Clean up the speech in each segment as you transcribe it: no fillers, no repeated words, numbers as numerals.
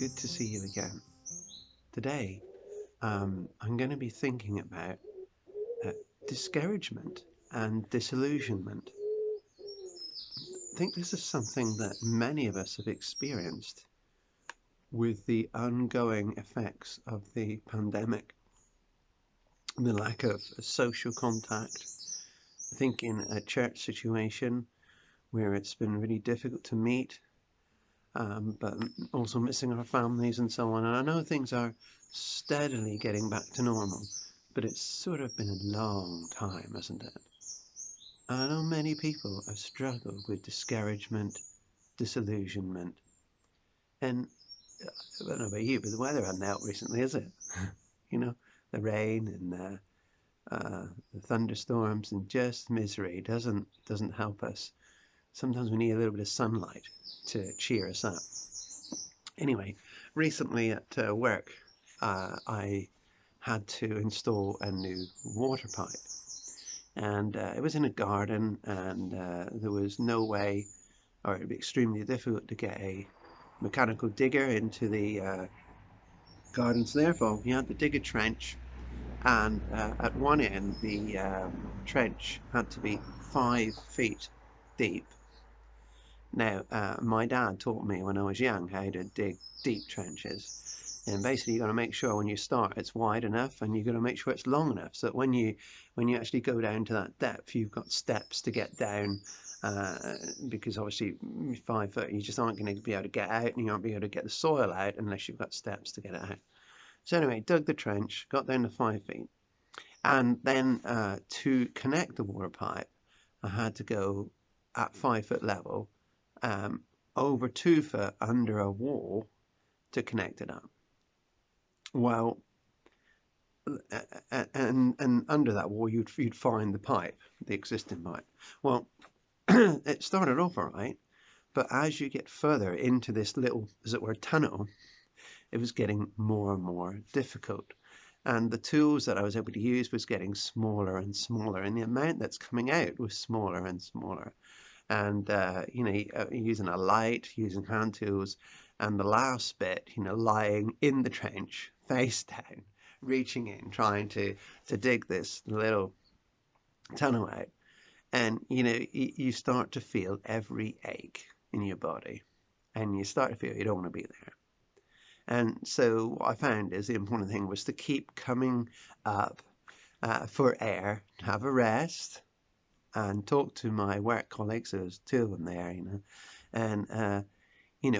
good to see you again. Today, I'm going to be thinking about uh, discouragement and disillusionment. I think this is something that many of us have experienced with the ongoing effects of the pandemic, the lack of social contact. I think in a church situation where it's been really difficult to meet, but also missing our families and so on. And I know things are steadily getting back to normal, but it's sort of been a long time, hasn't it? I know many people have struggled with discouragement, disillusionment, and I don't know about you, but the weather hasn't helped recently, is it? You know, the rain and the thunderstorms and just misery doesn't help us. Sometimes we need a little bit of sunlight to cheer us up. Anyway, recently at work, I had to install a new water pipe, and it was in a garden, and there was no way, or it would be extremely difficult to get a mechanical digger into the garden. So therefore, we had to dig a trench, and at one end, the trench had to be 5 feet deep. Now, my dad taught me when I was young how to dig deep trenches. And basically, you've got to make sure when you start it's wide enough, and you've got to make sure it's long enough so that when you actually go down to that depth, you've got steps to get down. Because obviously 5 foot, you just aren't going to be able to get out, and you aren't be able to get the soil out unless you've got steps to get it out. So anyway, dug the trench, got down to 5 feet, and then to connect the water pipe, I had to go at 5 foot level over 2 foot under a wall to connect it up. Well, and under that wall you'd find the pipe, the existing pipe. Well, it started off all right, but as you get further into this little, as it were, tunnel, it was getting more and more difficult. And the tools that I was able to use was getting smaller and smaller, and the amount that's coming out was smaller and smaller. And using a light, using hand tools, and the last bit, lying in the trench, face down, reaching in, trying to dig this little tunnel out. And you start to feel every ache in your body, and you start to feel you don't want to be there. And so what I found is the important thing was to keep coming up for air, have a rest, and talk to my work colleagues. There was 2 of them there, and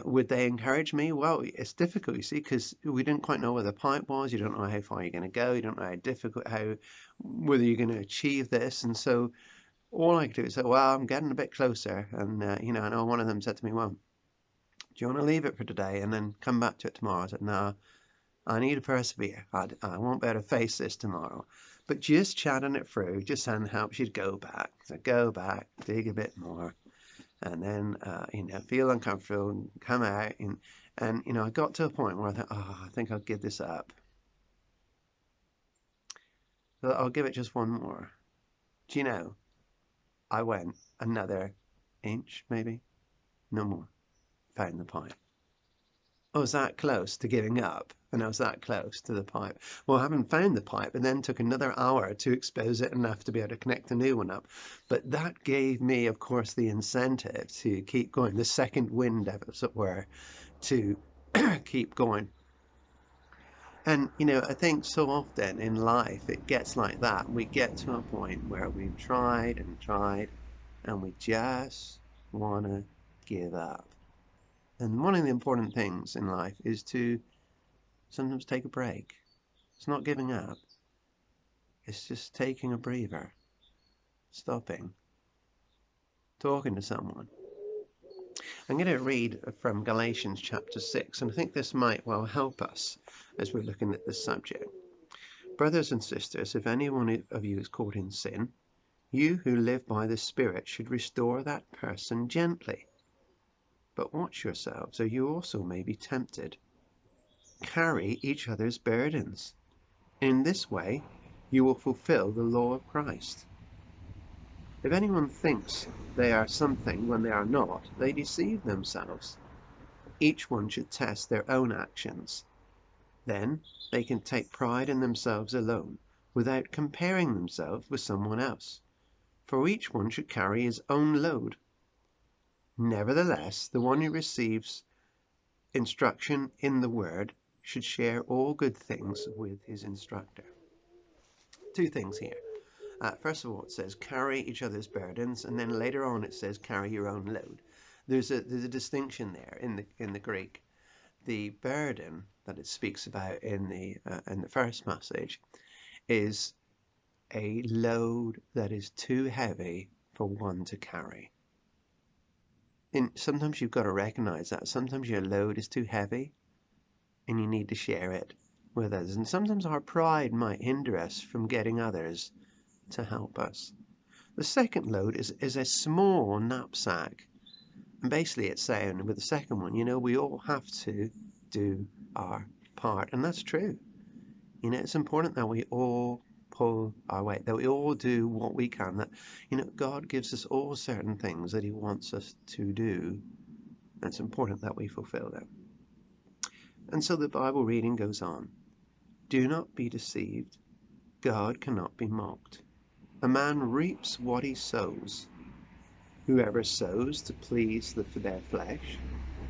would they encourage me? Well, it's difficult, you see, because we didn't quite know where the pipe was. You don't know how far you're going to go. You don't know how difficult, whether you're going to achieve this. And so all I could do is say, well, I'm getting a bit closer. And I know one of them said to me, well, do you want to leave it for today and then come back to it tomorrow? I said, no, I need to persevere. I won't be able to face this tomorrow. But just chatting it through, just saying helps you to go back. So go back, dig a bit more, and then feel uncomfortable, come out, and I got to a point where I thought, oh, I think I'll give this up. So I'll give it just one more. Do you know? I went another inch, maybe, no more. Found the pipe. I was that close to giving up, and I was that close to the pipe. Well, I haven't found the pipe, and then took another hour to expose it enough to be able to connect a new one up. But that gave me, of course, the incentive to keep going, the second wind, as it were, to keep going. And, I think so often in life it gets like that. We get to a point where we've tried and tried, and we just want to give up. And one of the important things in life is to sometimes take a break. It's not giving up. It's just taking a breather, stopping, talking to someone. I'm going to read from Galatians chapter 6, and I think this might well help us as we're looking at this subject. Brothers and sisters, if any one of you is caught in sin, you who live by the Spirit should restore that person gently. But watch yourselves, so you also may be tempted. Carry each other's burdens. In this way, you will fulfill the law of Christ. If anyone thinks they are something when they are not, they deceive themselves. Each one should test their own actions. Then they can take pride in themselves alone, without comparing themselves with someone else. For each one should carry his own load. Nevertheless, the one who receives instruction in the word should share all good things with his instructor. Two things here. First of all, it says carry each other's burdens, and then later on it says carry your own load. There's a distinction there in the Greek. The burden that it speaks about in the first passage is a load that is too heavy for one to carry. And sometimes you've got to recognize that. Sometimes your load is too heavy and you need to share it with others. And sometimes our pride might hinder us from getting others to help us. The second load is a small knapsack. And basically it's saying with the second one, we all have to do our part. And that's true. It's important that we all pull our weight, that we all do what we can, that, God gives us all certain things that he wants us to do. And it's important that we fulfill them. And so the Bible reading goes on. Do not be deceived. God cannot be mocked. A man reaps what he sows. Whoever sows to please their flesh,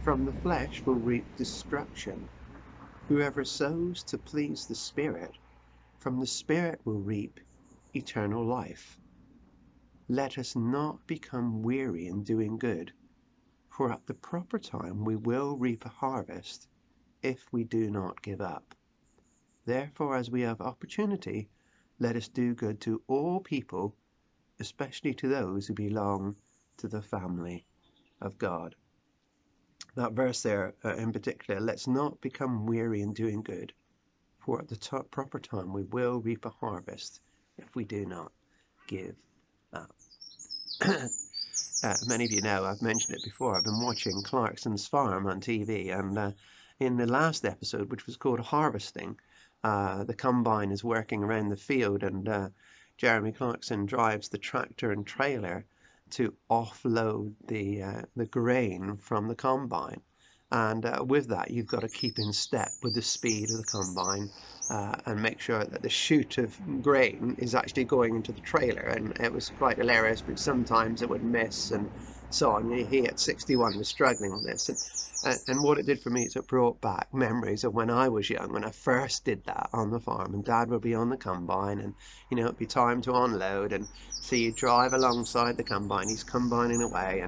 from the flesh will reap destruction. Whoever sows to please the Spirit, from the Spirit will reap eternal life. Let us not become weary in doing good, for at the proper time we will reap a harvest if we do not give up. Therefore, as we have opportunity, let us do good to all people, especially to those who belong to the family of God. That verse there in particular, let's not become weary in doing good, for at the proper time we will reap a harvest if we do not give up. Many of you know, I've mentioned it before, I've been watching Clarkson's Farm on TV, and in the last episode, which was called Harvesting, the combine is working around the field, and Jeremy Clarkson drives the tractor and trailer to offload the grain from the combine. And with that, you've got to keep in step with the speed of the combine and make sure that the chute of grain is actually going into the trailer. And it was quite hilarious, but sometimes it would miss and so on. He at 61 was struggling with this. And what it did for me is it brought back memories of when I was young, when I first did that on the farm, and Dad would be on the combine, and it'd be time to unload, and so you drive alongside the combine, he's combining away,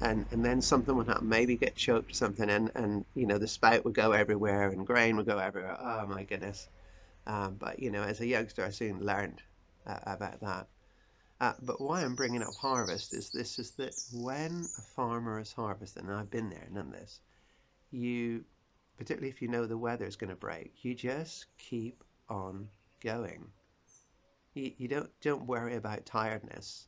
and then something would happen, maybe get choked or something, and the spout would go everywhere and grain would go everywhere. Oh my goodness. But as a youngster I soon learned about that. But why I'm bringing up harvest is that when a farmer is harvesting, and I've been there and done this, particularly if you know the weather is going to break, you just keep on going. You don't worry about tiredness.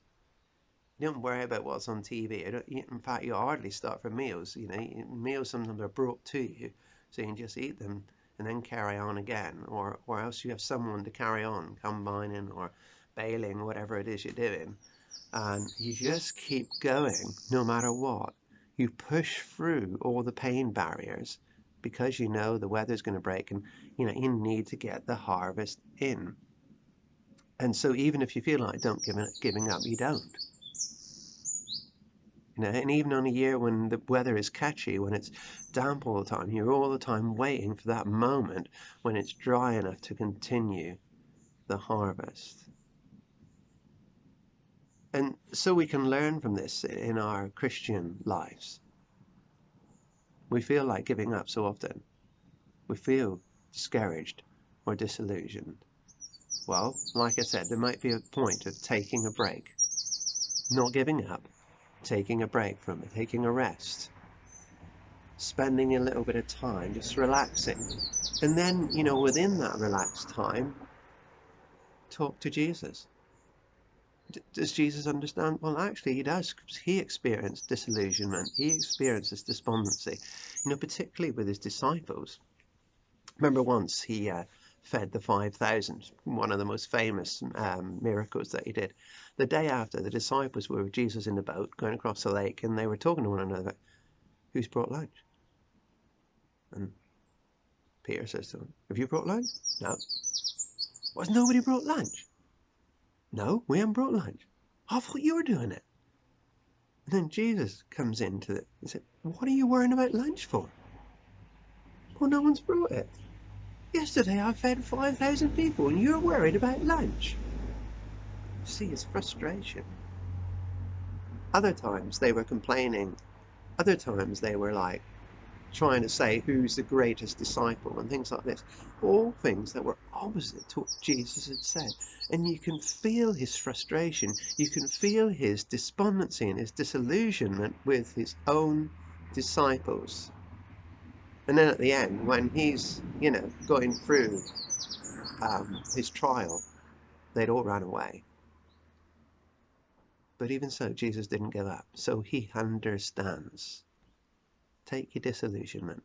You don't worry about what's on TV. In fact, you hardly stop for meals. Meals sometimes are brought to you, so you can just eat them and then carry on again, or else you have someone to carry on, combining or baling, whatever it is you're doing, and you just keep going no matter what. You push through all the pain barriers because you know the weather's going to break, and you need to get the harvest in. And so even if you feel like giving up, you don't. And even on a year when the weather is catchy, when it's damp all the time, you're all the time waiting for that moment when it's dry enough to continue the harvest. And so we can learn from this in our Christian lives. We feel like giving up so often. We feel discouraged or disillusioned. Well, like I said, there might be a point of taking a break, not giving up, taking a break from it, taking a rest, spending a little bit of time just relaxing. And then, within that relaxed time, talk to Jesus. Does Jesus understand? Well, actually he does. He experienced disillusionment. He experiences despondency, particularly with his disciples. Remember once he fed the 5,000, one of the most famous miracles that he did. The day after, the disciples were with Jesus in the boat going across the lake, and they were talking to one another. Who's brought lunch? And Peter says to him, have you brought lunch? No. What, has nobody brought lunch? No, we haven't brought lunch. I thought you were doing it. And then Jesus comes into it and said, what are you worrying about lunch for? Well, no one's brought it. Yesterday I fed 5,000 people and you're worried about lunch. See his frustration. Other times they were complaining. Other times they were like trying to say who's the greatest disciple and things like this. All things that were opposite to what Jesus had said. And you can feel his frustration. You can feel his despondency and his disillusionment with his own disciples. And then at the end, when he's, going through his trial, they'd all run away. But even so, Jesus didn't give up. So he understands. Take your disillusionment.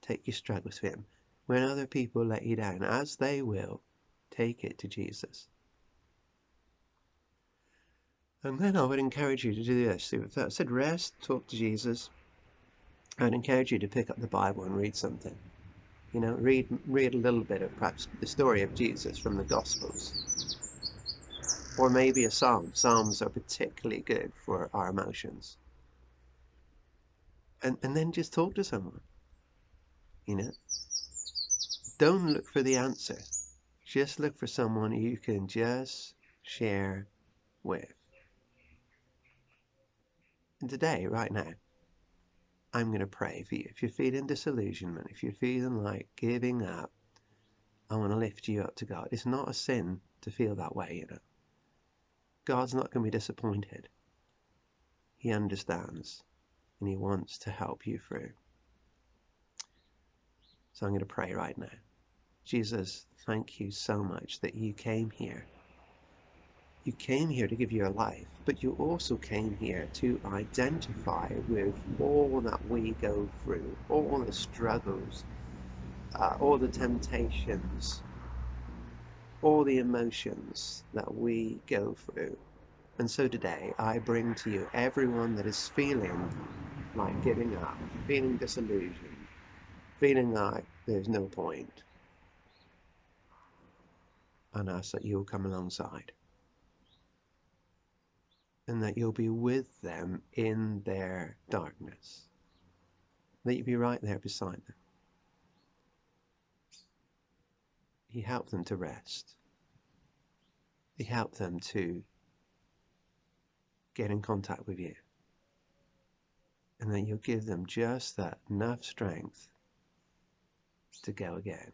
Take your struggles with him. When other people let you down, as they will, take it to Jesus. And then I would encourage you to do this. If I said rest, talk to Jesus, I'd encourage you to pick up the Bible and read something. Read a little bit of perhaps the story of Jesus from the Gospels. Or maybe a psalm. Psalms are particularly good for our emotions. And then just talk to someone. Don't look for the answer. Just look for someone you can just share with. And today, right now, I'm going to pray for you. If you're feeling disillusionment, if you're feeling like giving up, I want to lift you up to God. It's not a sin to feel that way, God's not going to be disappointed. He understands and he wants to help you through. So I'm going to pray right now. Jesus, thank you so much that you came here. You came here to give your life, but you also came here to identify with all that we go through, all the struggles, all the temptations, all the emotions that we go through. And so today I bring to you everyone that is feeling like giving up, feeling disillusioned, feeling like there's no point. And ask that you'll come alongside. And that you'll be with them in their darkness. That you'll be right there beside them. You help them to rest. You help them to get in contact with you. And then you'll give them just that enough strength to go again.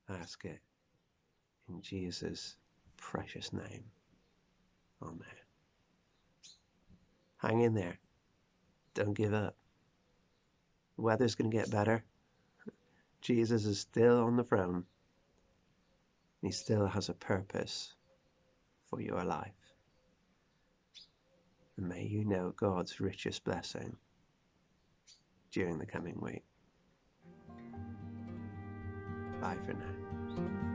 Ask it in Jesus' precious name. Amen. Hang in there. Don't give up. The weather's going to get better. Jesus is still on the throne. He still has a purpose for your life. And may you know God's richest blessing during the coming week. Bye for now.